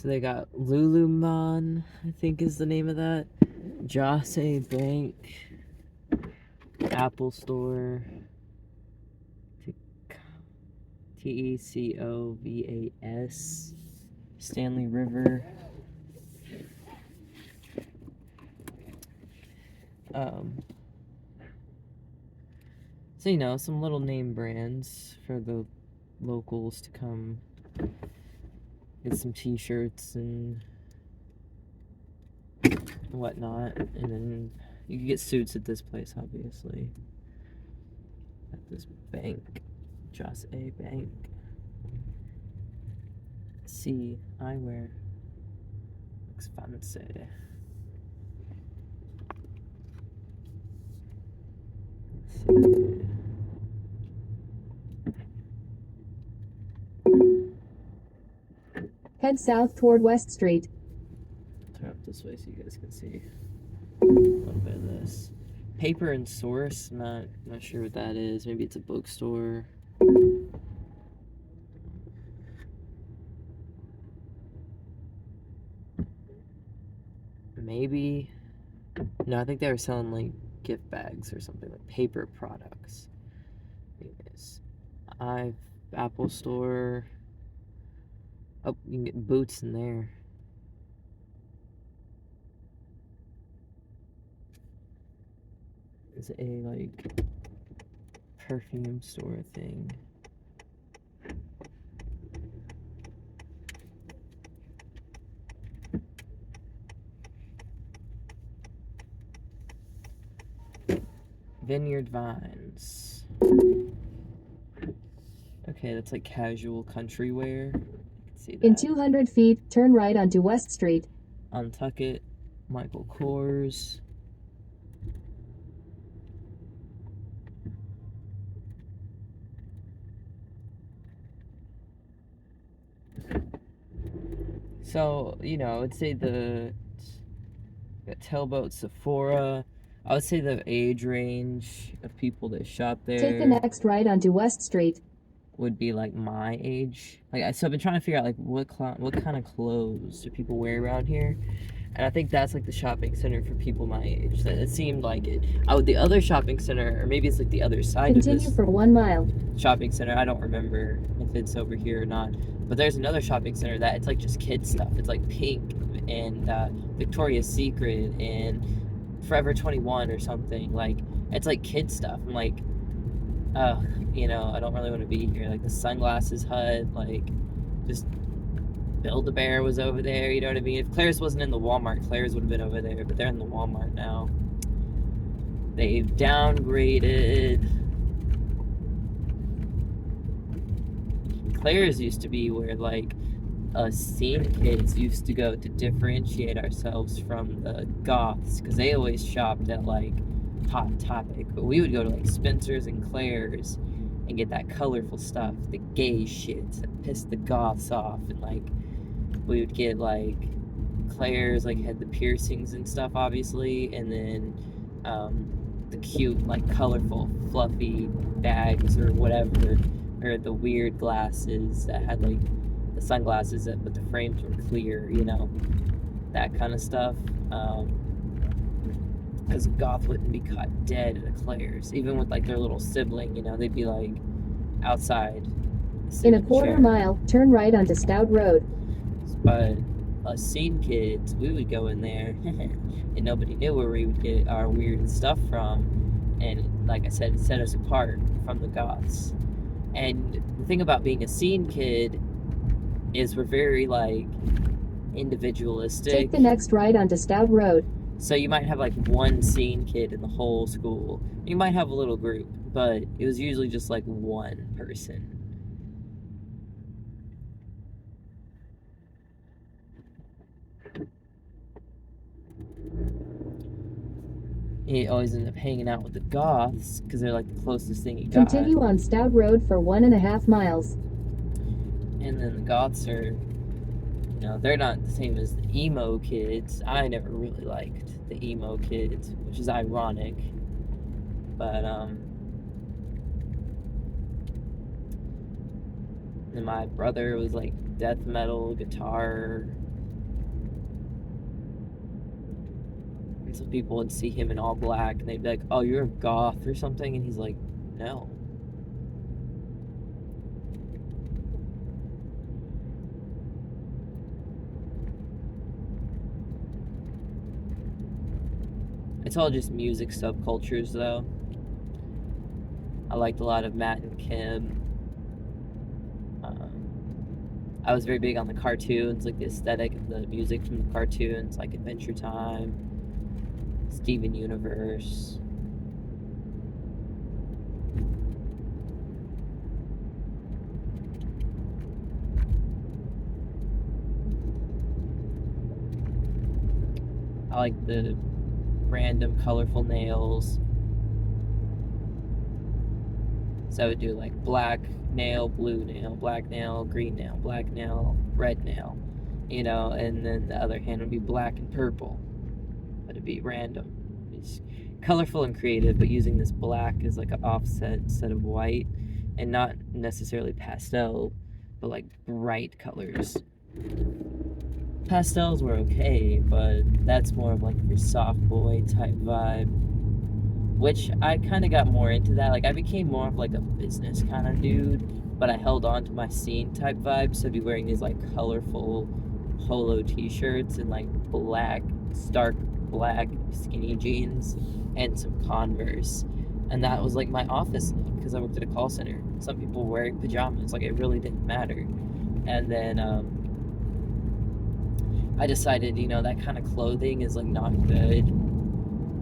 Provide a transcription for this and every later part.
So they got Lululemon, I think is the name of that. Jase Bank, Apple Store, TECOVAS, Stanley River. So, you know, some little name brands for the locals to come get some t-shirts and whatnot. And then you can get suits at this place, obviously. At this bank. Just a bank. See, eyewear. Looks fancy. Let's see. Head south toward West Street. Turn up this way so you guys can see a little bit of this. Paper and Source, not sure what that is. Maybe it's a bookstore. Maybe. No, I think they were selling like gift bags or something, like paper products. Anyways, Apple Store. Oh, you can get boots in there. It's a like perfume store thing. Vineyard Vines. Okay, that's like casual country wear. You can see that. In 200 feet, turn right onto West Street. Untuckit, Michael Kors. So, you know, I would say got Tailboat, Sephora. I would say the age range of people that shop there. Take the next right onto West Street. Would be like my age. So I've been trying to figure out like what kind of clothes do people wear around here, and I think that's like the shopping center for people my age. It seemed like it. The other shopping center, or maybe it's like the other side of Continue this for 1 mile. shopping center. I don't remember if it's over here or not. But there's another shopping center that it's like just kid stuff. It's like Pink and Victoria's Secret and Forever 21 or something. Like it's like kid stuff. I'm like, you know, I don't really want to be here. Like the Sunglasses Hut, like just Build-A-Bear was over there, you know what I mean? If Claire's wasn't in the Walmart, Claire's would have been over there, but they're in the Walmart now. They've downgraded. Claire's used to be where like us scene kids used to go to differentiate ourselves from the goths, because they always shopped at like Hot Topic, but we would go to like Spencer's and Claire's and get that colorful stuff, the gay shit that pissed the goths off. And like we would get like Claire's like had the piercings and stuff obviously, and then the cute like colorful fluffy bags or whatever, or the weird glasses that had like the sunglasses but the frames were clear, you know, that kind of stuff. Because a goth wouldn't be caught dead at a Claire's, even with like their little sibling, you know, they'd be like outside. In a quarter mile, turn right onto Stout Road. But us scene kids, we would go in there and nobody knew where we would get our weird stuff from. And like I said, it set us apart from the goths. And the thing about being a scene kid is we're very like individualistic. Take the next right onto Stout Road. So you might have like one scene kid in the whole school. You might have a little group, but it was usually just like one person. He always ended up hanging out with the goths because they're like the closest thing he got. Continue on Stout Road for 1.5 miles. And then the goths are, you know, they're not the same as the emo kids. I never really liked the emo kids, which is ironic. But and my brother was like death metal, guitar, And some people would see him in all black and they'd be like, "Oh, you're a goth or something," and he's like, "No." It's all just music subcultures, though. I liked a lot of Matt and Kim. I was very big on the cartoons, like the aesthetic of the music from the cartoons, like Adventure Time, Steven Universe. I like the random colorful nails. So I would do like black nail, blue nail, black nail, green nail, black nail, red nail, you know, and then the other hand would be black and purple. But it'd be random. It's colorful and creative, but using this black as like an offset instead of white, and not necessarily pastel, but like bright colors. Pastels were okay, but that's more of like your soft boy type vibe, which I kind of got more into that. Like I became more of like a business kind of dude, but I held on to my scene type vibe. So I'd be wearing these like colorful polo t-shirts and like black, stark black skinny jeans and some Converse. And that was like my office look because I worked at a call center. Some people were wearing pajamas, like it really didn't matter. And then I decided, you know, that kind of clothing is like not good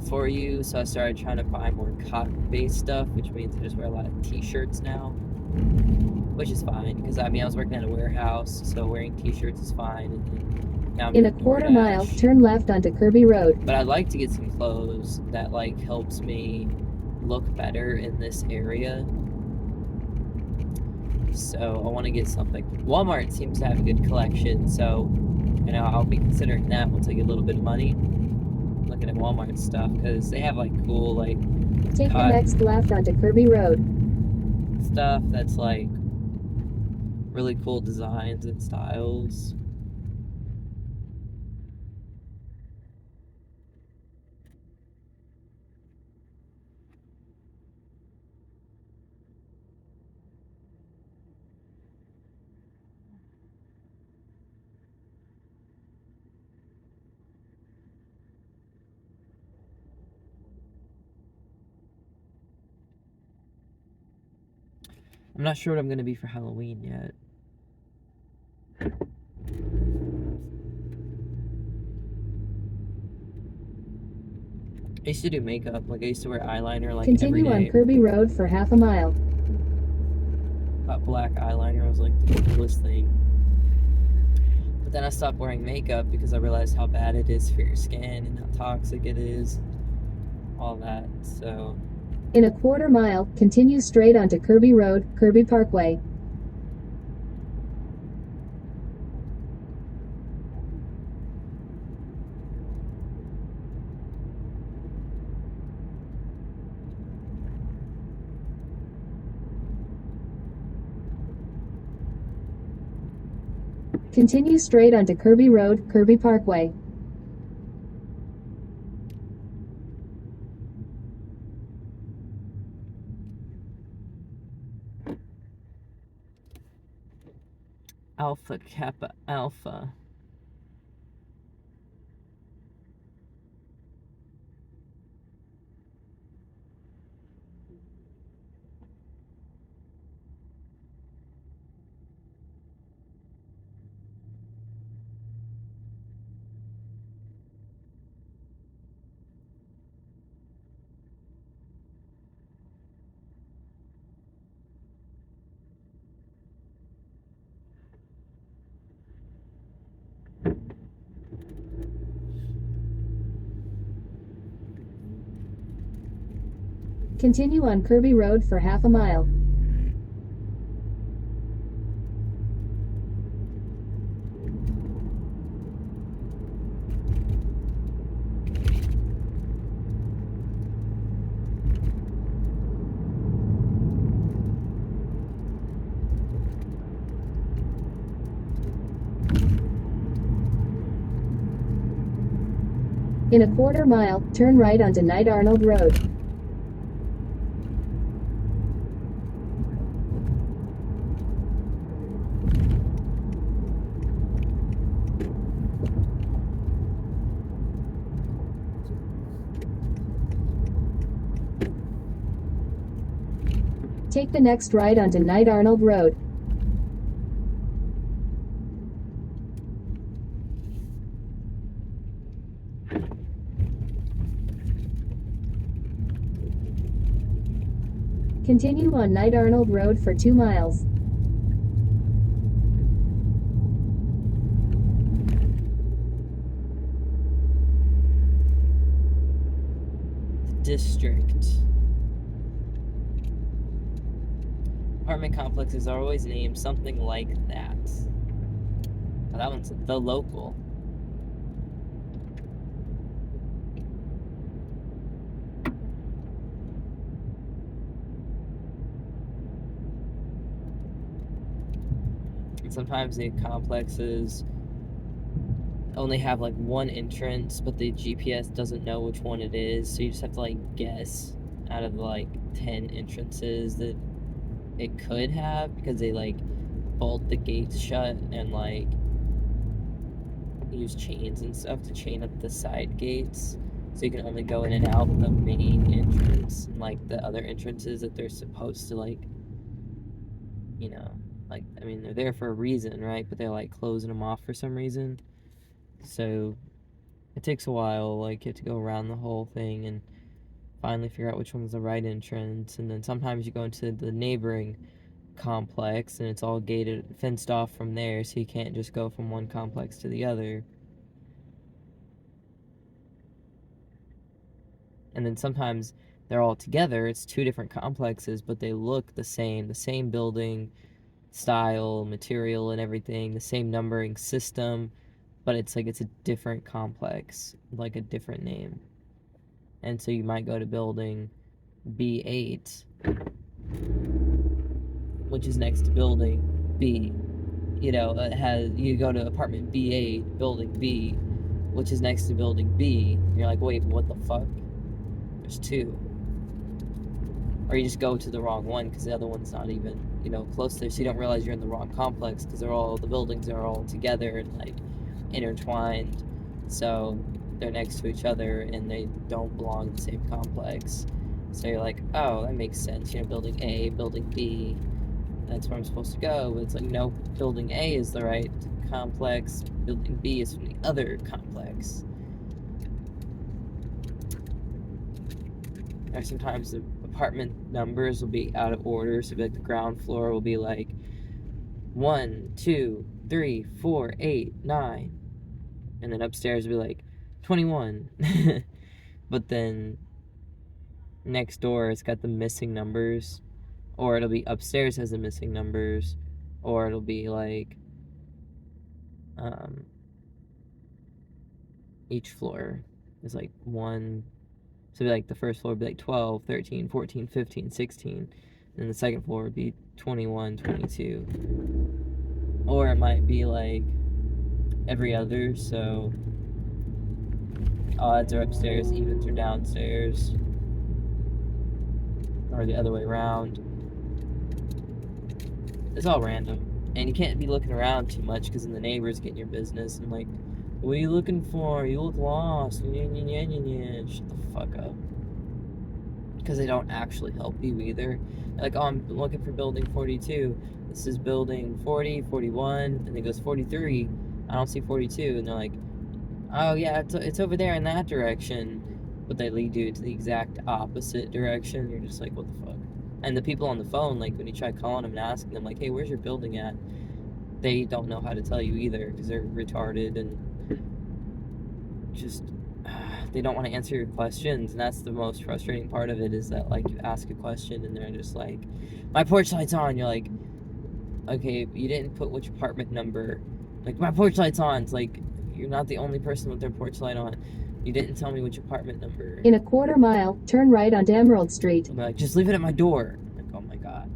for you, so I started trying to buy more cotton-based stuff, which means I just wear a lot of t-shirts now, which is fine because I mean I was working at a warehouse, so wearing t-shirts is fine. And then now I'm In a in quarter DoorDash. mile, turn left onto Kirby Road. But I'd like to get some clothes that like helps me look better in this area. So I want to get something. Walmart seems to have a good collection, so you know I'll be considering that once I get a little bit of money. Looking at Walmart stuff because they have like cool like Take the next left onto Kirby Road. Stuff that's like really cool designs and styles. I'm not sure what I'm going to be for Halloween yet. I used to do makeup, like I used to wear eyeliner like Continue every day. on Kirby Road for half a mile. Black eyeliner was like the coolest thing. But then I stopped wearing makeup because I realized how bad it is for your skin and how toxic it is. All that, so... In a quarter mile, continue straight onto Kirby Road, Kirby Parkway. Continue straight onto Kirby Road, Kirby Parkway. Alpha Kappa Alpha. Continue on Kirby Road for half a mile. In a quarter mile, turn right onto Knight Arnold Road. Take the next right onto Knight Arnold Road. Continue on Knight Arnold Road for 2 miles. District. Apartment complexes are always named something like that. Oh, that one's the local. And sometimes the complexes only have like one entrance, but the GPS doesn't know which one it is, so you just have to like guess out of like 10 entrances that it could have, because they like bolt the gates shut and like use chains and stuff to chain up the side gates, so you can only go in and out the main entrance, and like the other entrances that they're supposed to like, you know, like, I mean, they're there for a reason, right? But they're like closing them off for some reason. So it takes a while. Like, you have to go around the whole thing and finally figure out which one's the right entrance. And then sometimes you go into the neighboring complex and it's all gated, fenced off from there, so you can't just go from one complex to the other. And then sometimes they're all together. It's two different complexes, but they look the same building style, material, and everything, the same numbering system, but it's like it's a different complex, like a different name. And so you might go to building B8, which is next to building B. You know, it has, you go to apartment B8, building B, which is next to building B. And you're like, wait, what the fuck? There's two. Or you just go to the wrong one because the other one's not even, you know, close there, so you don't realize you're in the wrong complex because the buildings are all together and like intertwined, so they're next to each other and they don't belong in the same complex. So you're like, oh, that makes sense, you know, building A, building B, that's where I'm supposed to go. But it's like, no, building A is the right complex, building B is from the other complex. Or sometimes the apartment numbers will be out of order, so like the ground floor will be like 1, 2, 3, 4, 8, 9, and then upstairs will be like 21. But then next door it's got the missing numbers, or it'll be upstairs has the missing numbers, or it'll be like each floor is like one. So like the first floor would be like 12, 13, 14, 15, 16. And the second floor would be 21, 22. Or it might be like every other, so odds are upstairs, evens are downstairs. Or the other way around. It's all random. And you can't be looking around too much because then the neighbors get in your business and like, what are you looking for? You look lost. Shut the fuck up. Because they don't actually help you either. They're like, oh, I'm looking for building 42. This is building 40, 41, and it goes 43. I don't see 42. And they're like, oh yeah, it's over there in that direction. But they lead you to the exact opposite direction. You're just like, what the fuck? And the people on the phone, like when you try calling them and asking them, like, hey, where's your building at? They don't know how to tell you either because they're retarded and just they don't want to answer your questions. And that's the most frustrating part of it, is that like you ask a question and they're just like, my porch light's on. You're like, okay, you didn't put which apartment number. Like, my porch light's on. It's like, you're not the only person with their porch light on. You didn't tell me which apartment number. In a quarter mile, turn right onto Emerald Street. I'm like, just leave it at my door. I'm like, oh my god.